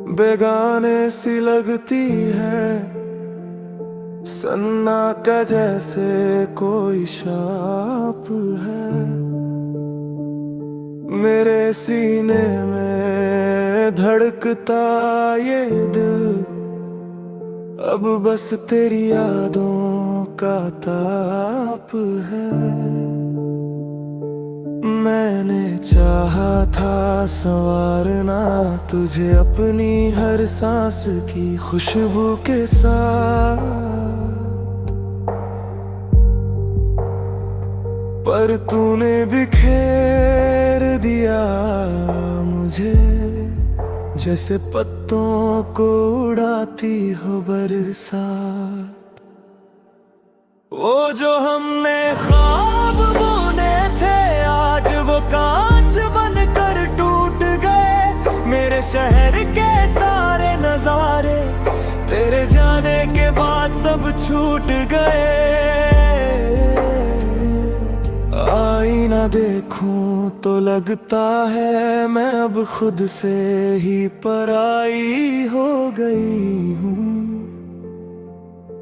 बेगाने सी लगती है, सन्नाटा जैसे कोई शाप है। मेरे सीने में धड़कता ये दिल, अब बस तेरी यादों का ताप है। मैंने चाहा था संवारना तुझे अपनी हर सांस की खुशबू के साथ, पर तूने बिखेर दिया मुझे, जैसे पत्तों को उड़ाती हो बरसात। वो जो हमने ख्वाब बुने थे आज वो कांच बनकर टूट गए। मेरे शहर के सारे नजारे तेरे जाने के बाद सब छूट गए। आईना देखूं तो लगता है मैं अब खुद से ही पराई हो गई हूँ।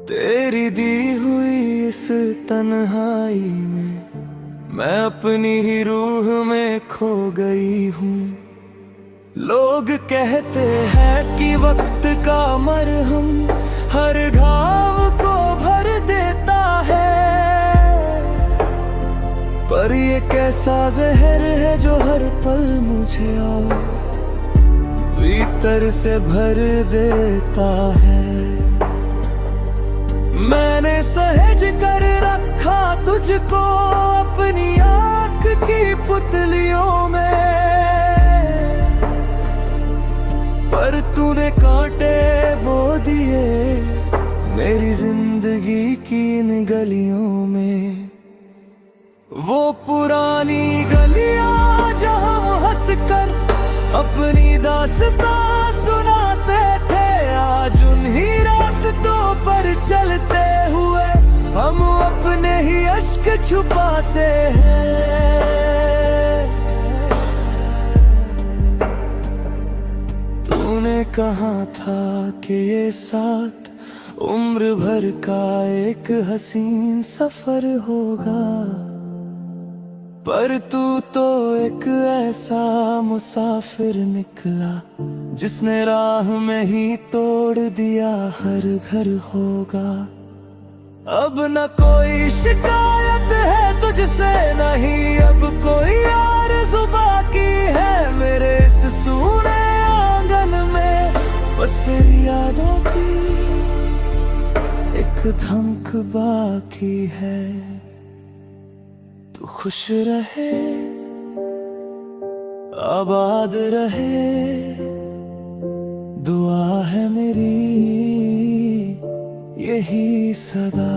तेरी दी हुई इस तन्हाई में मैं अपनी ही रूह में खो गई हूँ। लोग कहते हैं कि वक्त का मरहम हर घाव को भर देता है, पर ये कैसा जहर है जो हर पल मुझे और भीतर से भर देता है। मैंने सहेज कर रखा तुझको अपनी आँख की पुतलियों में, पर तूने कांटे बो दिए मेरी जिंदगी की इन गलियों में। वो पुरानी गलियां जहां हम हंसकर अपनी दास्तां सुनाते थे, आज उन्हीं रास्तों पर चलते हुए हम अपने ही अश्क छुपाते हैं। तूने कहा था कि ये साथ उम्र भर का एक हसीन सफर होगा, पर तू तो एक ऐसा मुसाफिर निकला जिसने राह में ही तोड़ दिया हर घर होगा। अब न कोई शिकायत है तुझसे, नहीं अब कोई आरज़ू बाकी है मेरे इस सूने आंगन में। बस तेरी यादों की एक धमक बाकी है। तू खुश रहे, आबाद रहे, दुआ है मेरी यही सदा।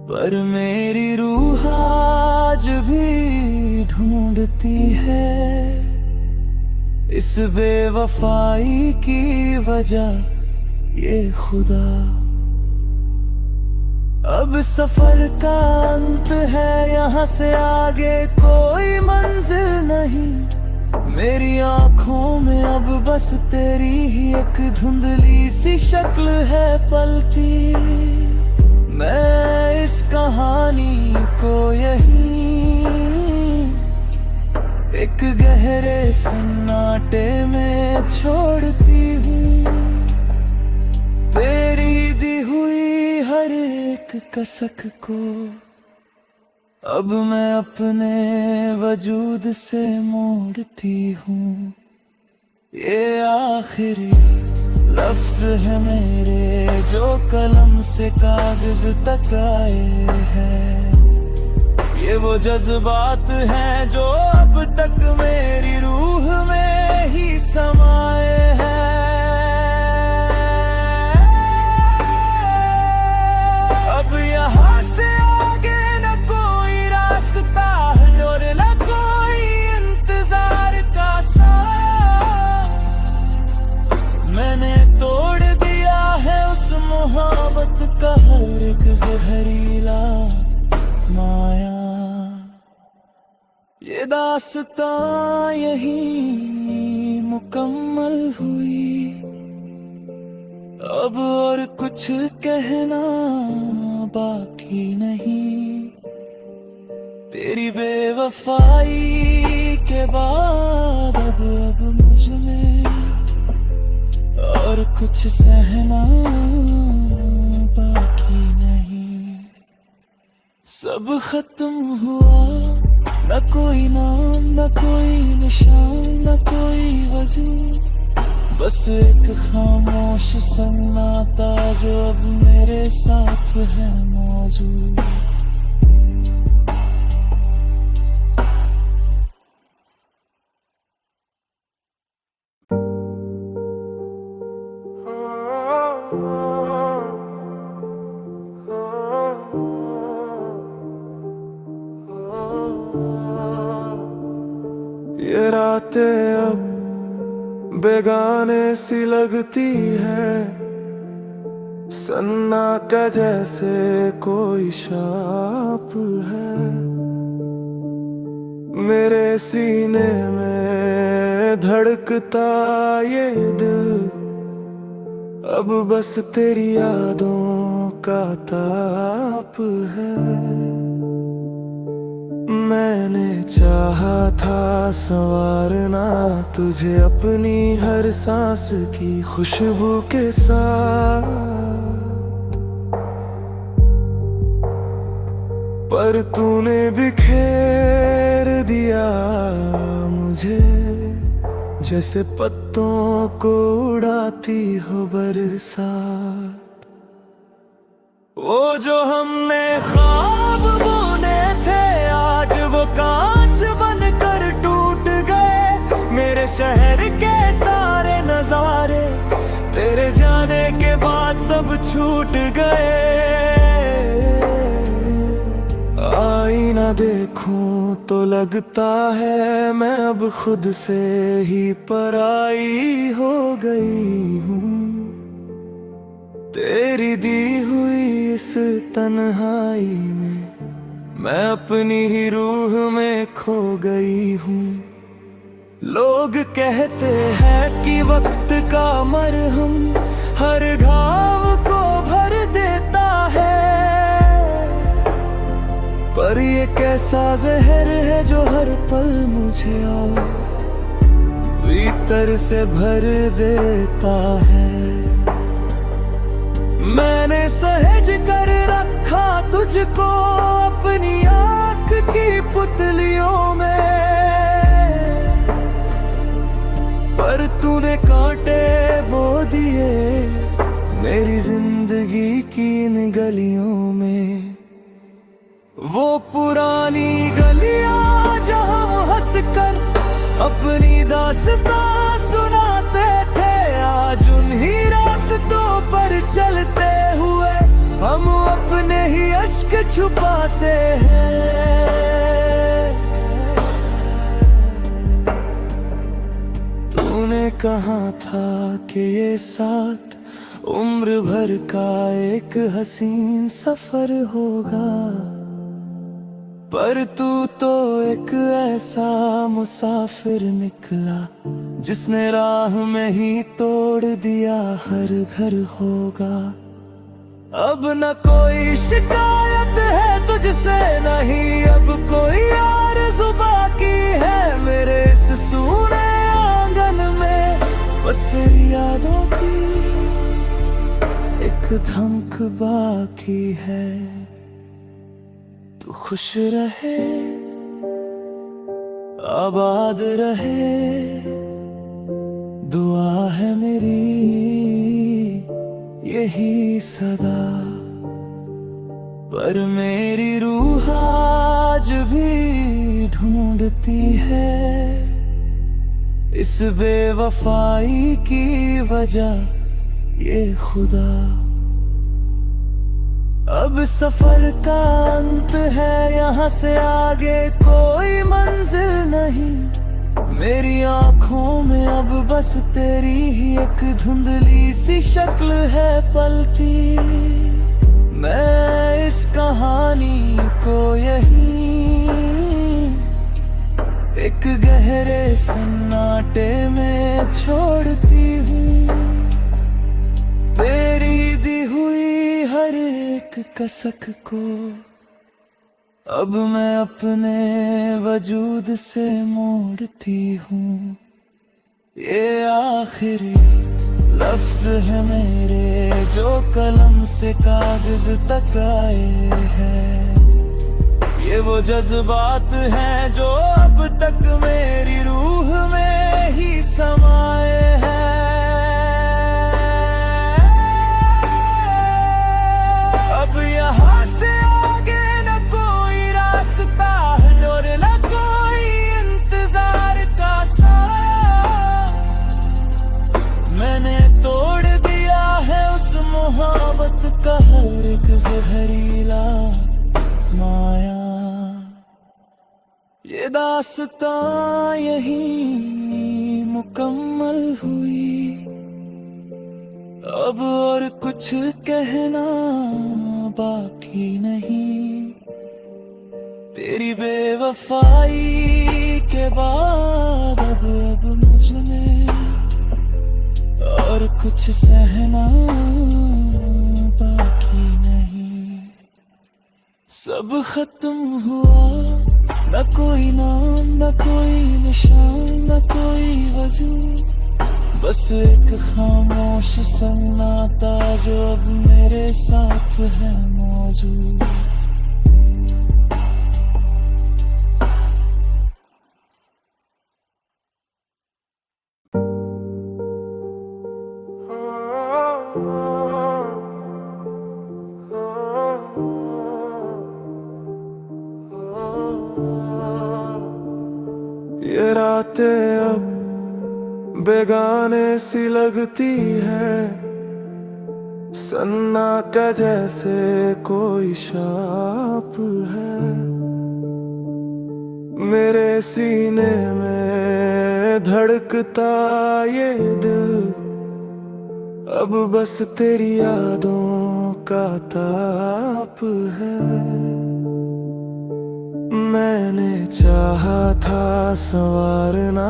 पर मेरी रूह आज भी ढूंढती है इस बेवफाई की वजह ये खुदा। अब सफर का अंत है, यहाँ से आगे कोई मंजिल नहीं। मेरी आंखों में अब बस तेरी ही एक धुंधली सी शक्ल है पलती। मैं इस कहानी को यहीं एक गहरे सन्नाटे में छोड़ती हूँ। तेरी दी हुई हर एक कसक को अब मैं अपने वजूद से मोड़ती हूँ। ये आखिरी लफ्ज है मेरे जो कलम से कागज तक आए हैं। ये वो जज्बात हैं जो अब तक मेरी रूह में ही समाए हैं। अब यहाँ से आगे न कोई रास्ता है और न कोई इंतजार का साया। मैंने तोड़ दिया है उस मोहब्बत का हर एक जहरीला माया। ये दास्तां यही मुकम्मल हुई। अब और कुछ कहना बाकी नहीं। तेरी बेवफाई के बाद अब मुझ में और कुछ सहना बाकी नहीं। सब खत्म हुआ, न कोई नाम, न कोई निशान, न कोई वजूद, बस एक खामोश सन्नाटा जो अब मेरे साथ है मौजूद। ये रातें अब बेगाने सी लगती है, सन्नाटा जैसे कोई शाप है। मेरे सीने में धड़कता ये दिल अब बस तेरी यादों का ताप है। मैंने चाहा था संवारना तुझे अपनी हर सांस की खुशबू के साथ, पर तूने बिखेर दिया मुझे जैसे पत्तों को उड़ाती हो बरसात। वो जो हमने ख्वाब बुने थे आज वो कांच बनकर टूट गए। मेरे शहर के सारे नजारे तेरे जाने के बाद सब छूट गए। आईना देखूं तो लगता है मैं अब खुद से ही पराई हो गई हूँ। तेरी दी हुई इस तन्हाई में मैं अपनी ही रूह में खो गई हूँ। लोग कहते हैं कि वक्त का मरहम हर घाव को भर देता है, पर ये कैसा जहर है जो हर पल मुझे भीतर से भर देता है। मैंने सहेज कर रखा तुझको अपनी आँख की पुतलियों में, पर तूने कांटे बो दिए मेरी जिंदगी की इन गलियों में। वो पुरानी गलियां जहां हम हंस कर अपनी दास्तां सुनाते थे, आज उन्हीं रास्तों पर चलते हुए हम अपने ही अश्क छुपाते हैं। तूने कहा था कि ये साथ उम्र भर का एक हसीन सफर होगा, पर तू तो एक ऐसा मुसाफिर निकला जिसने राह में ही तोड़ दिया हर घर होगा। अब न कोई शिकायत है तुझसे, नहीं अब कोई आरज़ू बाकी है मेरे इस सूने आंगन में। बस तेरी यादों की एक धमक बाकी है। तू खुश रहे, आबाद रहे, दुआ है मेरी यही सदा। पर मेरी रूह आज भी ढूंढती है इस बेवफाई की वजह ये खुदा। अब सफर का अंत है, यहाँ से आगे कोई मंजिल नहीं। मेरी आंखों में अब बस तेरी ही एक धुंधली सी शक्ल है पलती। मैं इस कहानी को यहीं एक गहरे सन्नाटे में छोड़ती हूँ तेरी दी हुई हर एक कसक को। अब मैं अपने वजूद से मोड़ती हूँ, ये आखिरी लफ्ज है मेरे जो कलम से कागज तक आए हैं। ये वो जज्बात हैं जो अब तक मेरी रूह में ही समाए हैं। अब यहाँ से आगे न कोई रास्ता है और न कोई इंतजार का साया। मैंने तोड़ दिया है उस मोहब्बत का हर एक जहरीला माया। ये दास्तां यहीं मुकम्मल हुई, अब और कुछ कहना बाकी नहीं। तेरी बेवफाई के बाद अब मुझ में और कुछ सहना बाकी नहीं। सब खत्म हुआ, न कोई नाम न कोई निशान न कोई वजूद, बस एक खामोश सन्नाटा जो अब मेरे साथ है मौजूद। ये रातें अब बेगाने सी लगती है, सन्नाटा जैसे कोई शाप है। मेरे सीने में धड़कता ये दिल अब बस तेरी यादों का ताप है। मैंने चाहा था संवारना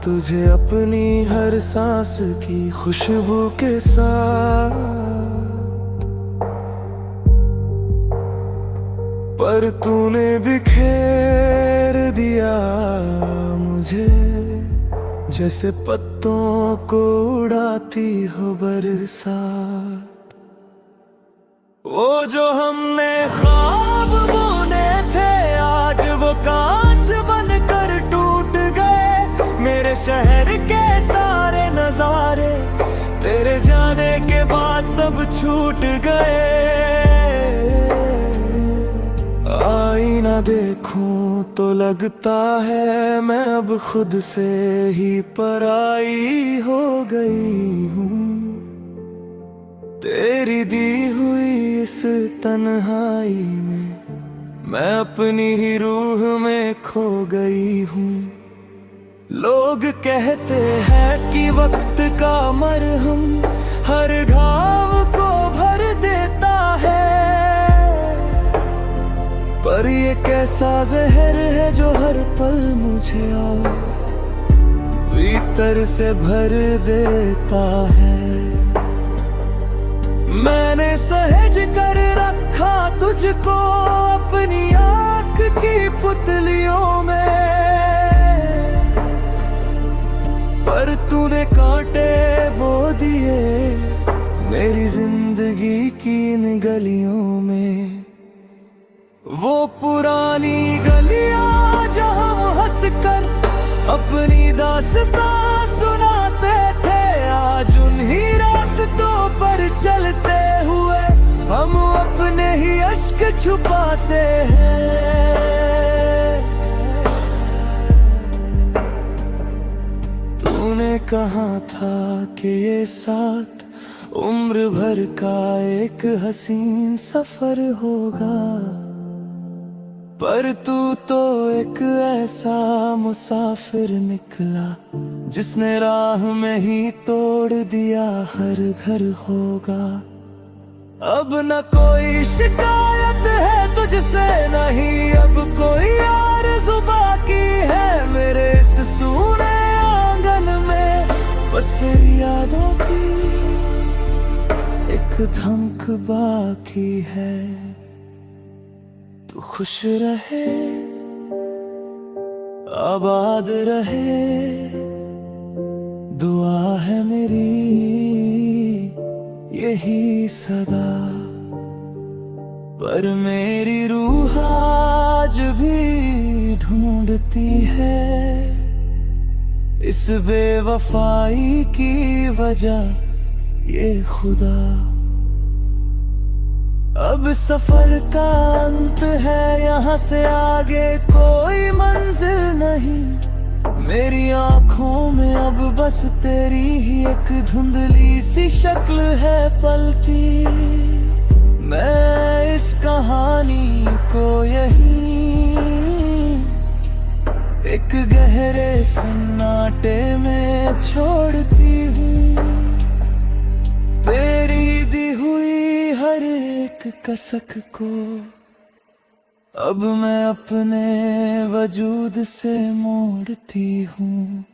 तुझे अपनी हर सांस की खुशबू के साथ, पर तूने बिखेर दिया मुझे जैसे पत्तों को उड़ाती हो बरसात। वो जो हमने ख्वाब बुने थे आज वो कांच बनकर टूट गए। मेरे शहर के सारे नजारे तेरे जाने के बाद सब छूट गए। आईना देखूं तो लगता है मैं अब खुद से ही पराई हो गई हूँ। तेरी दी हुई इस तन्हाई में मैं अपनी ही रूह में खो गई हूँ। लोग कहते हैं कि वक्त का मरहम हर घाव को भर देता है, पर ये कैसा जहर है जो हर पल मुझे भीतर से भर देता है। मैंने सहेज कर रखा तुझको अपनी आँख की पुतलियों में, पर तूने कांटे बो दिए मेरी जिंदगी की इन गलियों में। वो पुरानी गलियां जहां हम हंस कर अपनी दास्तां सुनाते थे, आज उन्हीं रास्तों पर चलते हुए हम अपने ही अश्क छुपाते हैं। तूने कहा था कि ये साथ उम्र भर का एक हसीन सफर होगा, पर तू तो एक ऐसा मुसाफिर निकला जिसने राह में ही तोड़ दिया हर घर होगा। अब न कोई शिकायत है तुझसे नहीं अब कोई आरज़ू बाकी है मेरे इस सूने आंगन में, बस तेरी यादों की एक धमक बाकी है। तू खुश रहे, आबाद रहे, दुआ है मेरी यही सदा। पर मेरी रूह आज भी ढूंढती है इस बेवफाई की वजह ये खुदा। अब सफर का अंत है, यहाँ से आगे कोई मंजिल नहीं। मेरी आंखों में अब बस तेरी ही एक धुंधली सी शक्ल है पलती। मैं इस कहानी को यहीं एक गहरे सन्नाटे में छोड़ती हूँ। तेरी दी हुई हर एक कसक को अब मैं अपने वजूद से मोड़ती हूँ।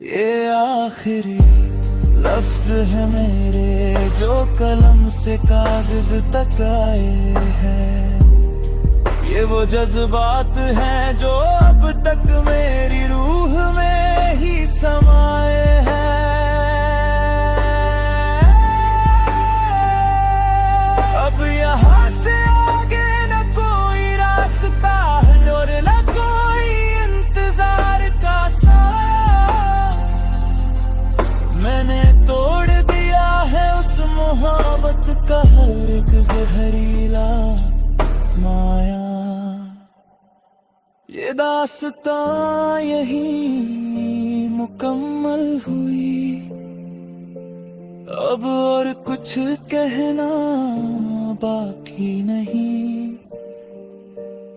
ये आखिरी लफ्ज है मेरे जो कलम से कागज तक आए हैं। ये वो जज्बात हैं जो अब तक मेरी रूह में ही समाए हैं। अब यहाँ से आगे न कोई रास्ता है और न कोई इंतजार का साया। मैंने तोड़ दिया है उस मोहब्बत का हर एक जहरीला माया। ये दास्तां यहीं मुकम्मल हुई, अब और कुछ कहना बाकी नहीं।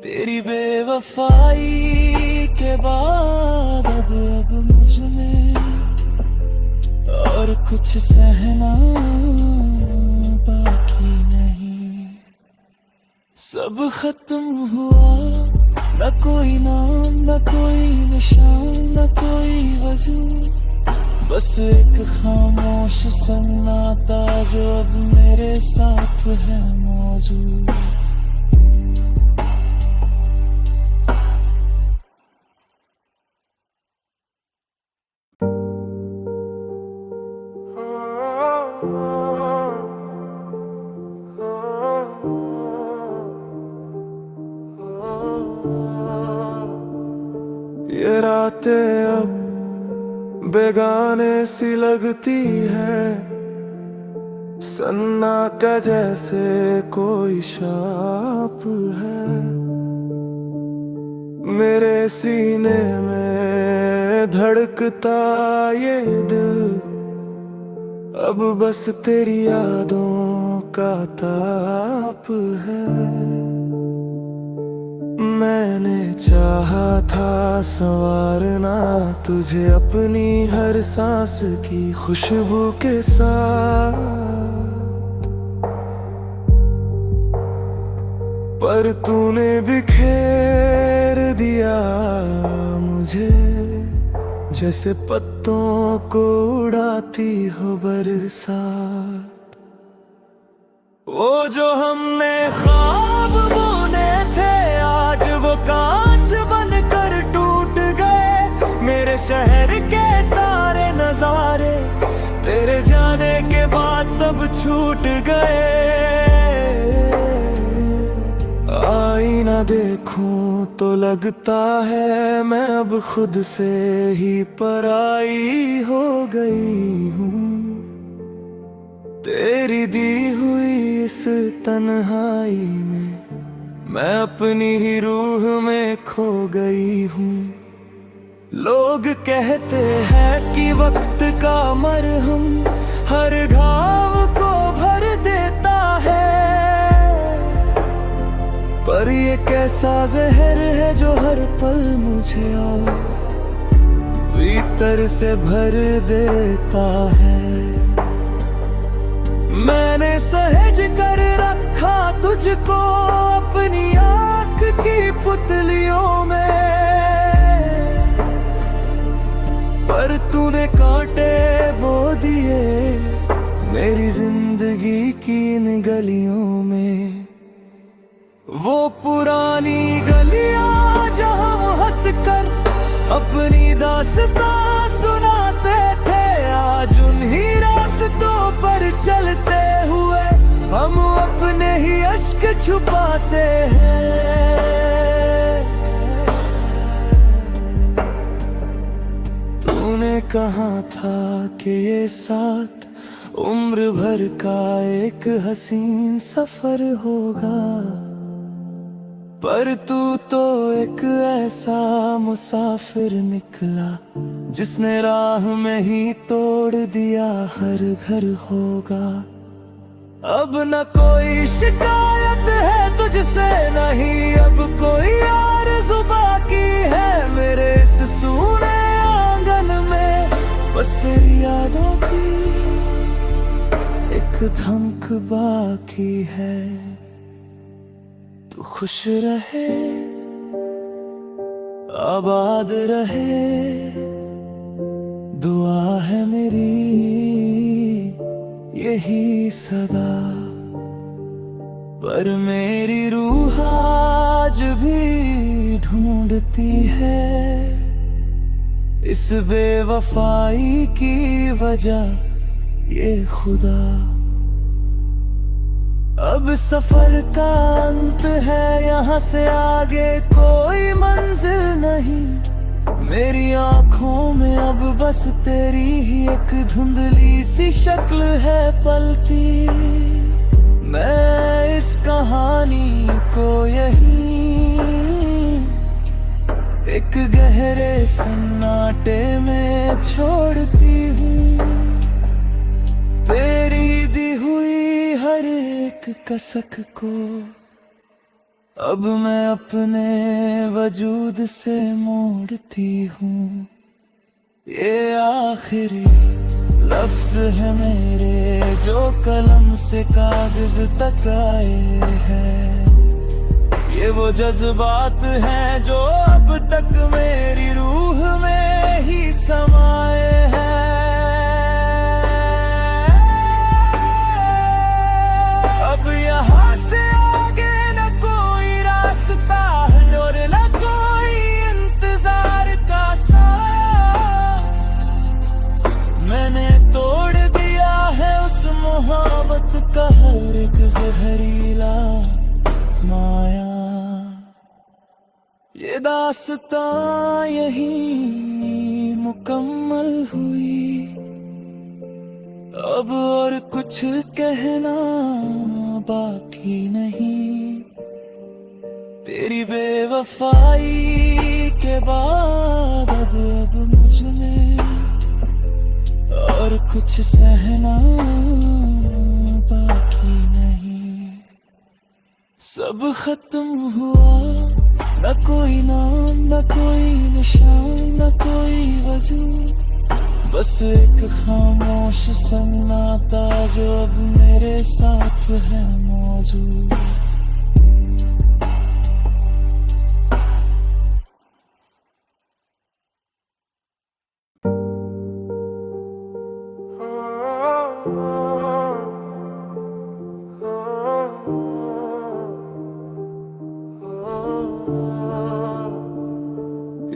तेरी बेवफाई के बाद अब मुझ में और कुछ सहना बाकी नहीं। सब खत्म हुआ, न कोई नाम, न कोई निशान, न कोई वजूद, बस एक खामोश सन्नाटा जो अब मेरे साथ है मौजूद। ये रातें अब बेगाने सी लगती है, सन्नाटा जैसे कोई शाप है। मेरे सीने में धड़कता ये दिल अब बस तेरी यादों का ताप है। मैंने चाहा था संवारना तुझे अपनी हर सांस की खुशबू के साथ, पर तूने बिखेर दिया मुझे जैसे पत्तों को उड़ाती हो बरसात। वो जो हमने ख्वाब बुने थे आज वो कांच बनकर टूट गए। मेरे शहर के सारे नजारे तेरे जाने के बाद सब छूट गए। आईना देखूं तो लगता है मैं अब खुद से ही पराई हो गई हूँ। तेरी दी हुई इस तन्हाई में मैं अपनी ही रूह में खो गई हूँ। लोग कहते हैं कि वक्त का मरहम हर घाव को भर देता है, पर ये कैसा जहर है जो हर पल मुझे भीतर से भर देता है। मैंने सहेज कर रखा तुझको अपनी अपनी आँख की पुतलियों में, पर तूने कांटे बो दिए मेरी जिंदगी की इन गलियों में। वो पुरानी गलियां जहां हम हंस कर अपनी दास्तां सुनाते थे, आज उन्हीं रास्तों पर चलते हुए हम अपने ही अश्क छुपाते हैं। तूने कहा था कि ये साथ उम्र भर का एक हसीन सफर होगा, पर तू तो एक ऐसा मुसाफिर निकला जिसने राह में ही तोड़ दिया हर घर होगा। अब न कोई शिकायत है तुझसे, नहीं अब कोई आरज़ू बाकी है मेरे इस सूने आंगन में, बस तेरी यादों की एक धमक बाकी है। तू खुश रहे, आबाद रहे, दुआ है मेरी यही सदा। पर मेरी रूह आज भी ढूंढती है इस बेवफाई की वजह ये खुदा। अब सफर का अंत है, यहाँ से आगे कोई मंजिल नहीं, मेरी आंखों में अब बस तेरी ही एक धुंधली सी शक्ल है पलती। मैं इस कहानी को यहीं एक गहरे सन्नाटे में छोड़ती हूँ, तेरी दी हुई हर एक कसक को अब मैं अपने वजूद से मोड़ती हूँ। ये आखिरी लफ्ज है मेरे जो कलम से कागज तक आए हैं, ये वो जज्बात हैं जो अब तक मेरी रूह में ही समाए हैं। अब यहाँ से आगे न कोई रास्ता है और न कोई इंतजार का साया, मैंने तोड़ दिया है उस मोहब्बत का हर एक जहरीला माया। ये दास्तां यहीं मुकम्मल हुई, अब और कुछ कहना बाकी नहीं, तेरी बेवफाई के बाद अब मुझ में और कुछ सहना बाकी नहीं। सब खत्म हुआ, न कोई नाम न कोई निशान न कोई वजूद, बस एक खामोश सन्नाटा जो अब मेरे साथ है मौजूद।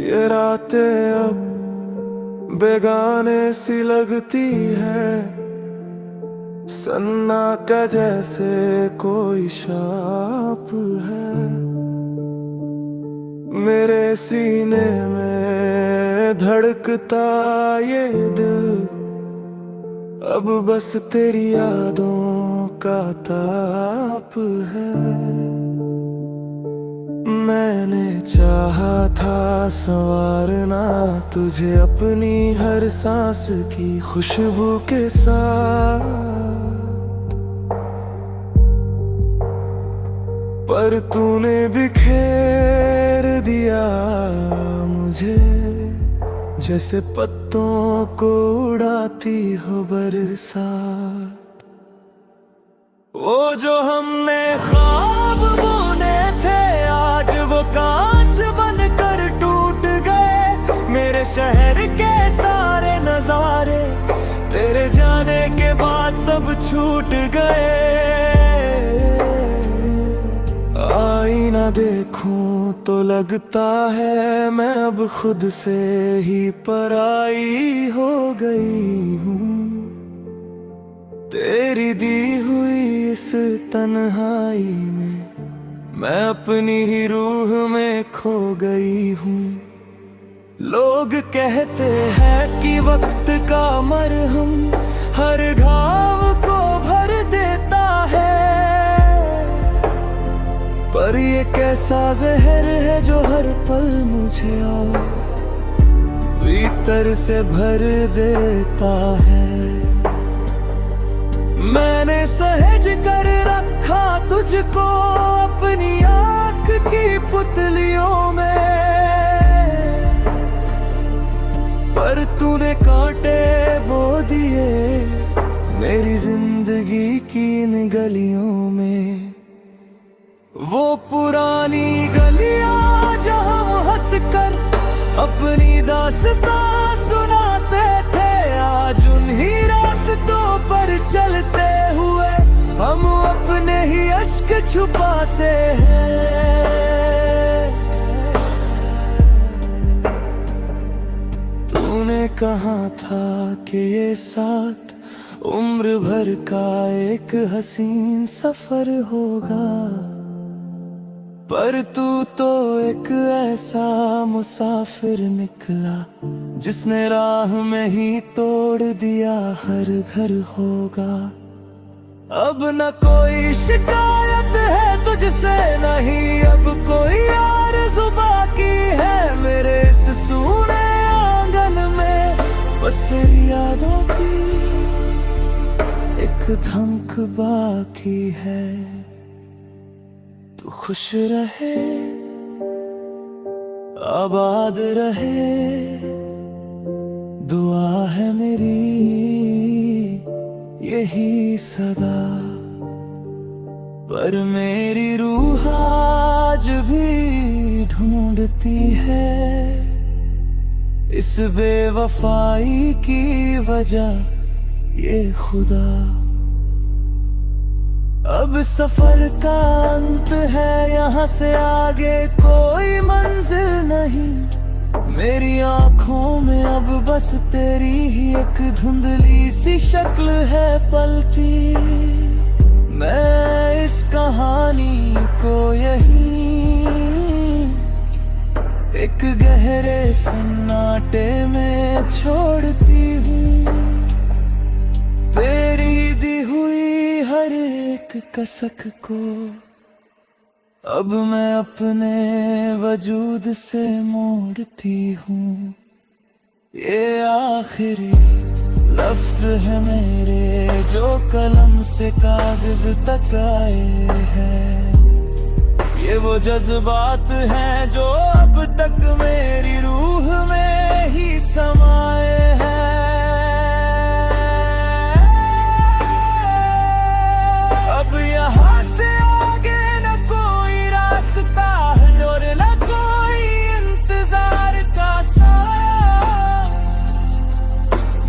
ये रातें अब बेगाने सी लगती है, सन्नाटा जैसे कोई शाप है मेरे सीने में धड़कता ये दिल, अब बस तेरी यादों का ताप है। मैंने चाहा था संवारना तुझे अपनी हर सांस की खुशबू के साथ, पर तूने बिखेर दिया मुझे जैसे पत्तों को उड़ाती हो बरसात। वो जो हमने ख्वाब बुने थे कांच बनकर टूट गए। मेरे शहर के सारे नजारे तेरे जाने के बाद सब छूट गए। आईना देखूं तो लगता है मैं अब खुद से ही पराई हो गई हूँ। तेरी दी हुई इस तन्हाई में मैं अपनी ही रूह में खो गई हूँ। लोग कहते हैं कि वक्त का मरहम हर घाव को भर देता है, पर ये कैसा जहर है जो हर पल मुझे भीतर से भर देता है। मैंने सहेज कर रखा तुझको अपनी आँख की पुतलियों में, पर तूने कांटे बो दिए मेरी जिंदगी की इन गलियों में। वो पुरानी गलियां जहां हम हंसकर अपनी दास्तां सुनाते थे, आज उन्हीं रास्तों पर चलते हुए हम अपने ही अश्क छुपाते हैं। तूने कहा था कि ये साथ उम्र भर का एक हसीन सफर होगा, पर तू तो एक ऐसा मुसाफिर निकला जिसने राह में ही तोड़ दिया हर घर होगा। अब न कोई शिकायत है तुझसे, नहीं अब कोई आरज़ू बाकी है मेरे इस सूने आंगन में। बस तेरी यादों की एक धमक बाकी है। तू खुश रहे, आबाद रहे, दुआ है मेरी यही सदा। पर मेरी रूह आज भी ढूंढती है इस बेवफाई की वजह ये खुदा। अब सफर का अंत है, यहाँ से आगे कोई मंजिल नहीं। मेरी आंखों में अब बस तेरी ही एक धुंधली सी शक्ल है पलती। मैं इस कहानी को यहीं एक गहरे सन्नाटे में छोड़ती हूँ। तेरी दी हुई हर एक कसक को अब मैं अपने वजूद से मोड़ती हूँ। ये आखिरी लफ्ज है मेरे जो कलम से कागज तक आए हैं। ये वो जज्बात हैं जो अब तक मेरी रूह में ही समाए हैं। अब यहाँ से आगे न कोई रास्ता है और न कोई इंतजार का साया।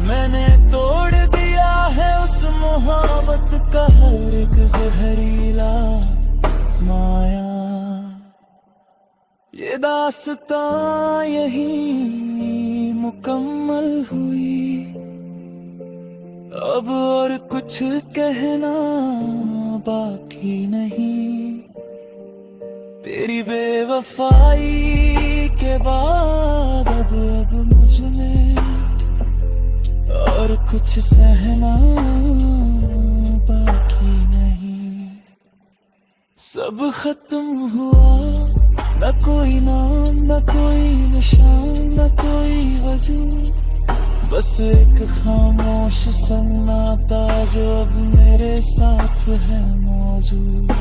मैंने तोड़ दिया है उस मोहब्बत का हर एक जहरीला माया। ये दास्तां यहीं मुकम्मल हुई, अब और कुछ कहना बाकी नहीं। तेरी बेवफाई के बाद अब मुझ में और कुछ सहना बाकी नहीं। सब खत्म हुआ, न कोई नाम, न कोई निशान, न कोई वजूद, बस एक खामोश सन्नाटा जो अब मेरे साथ है मौजूद।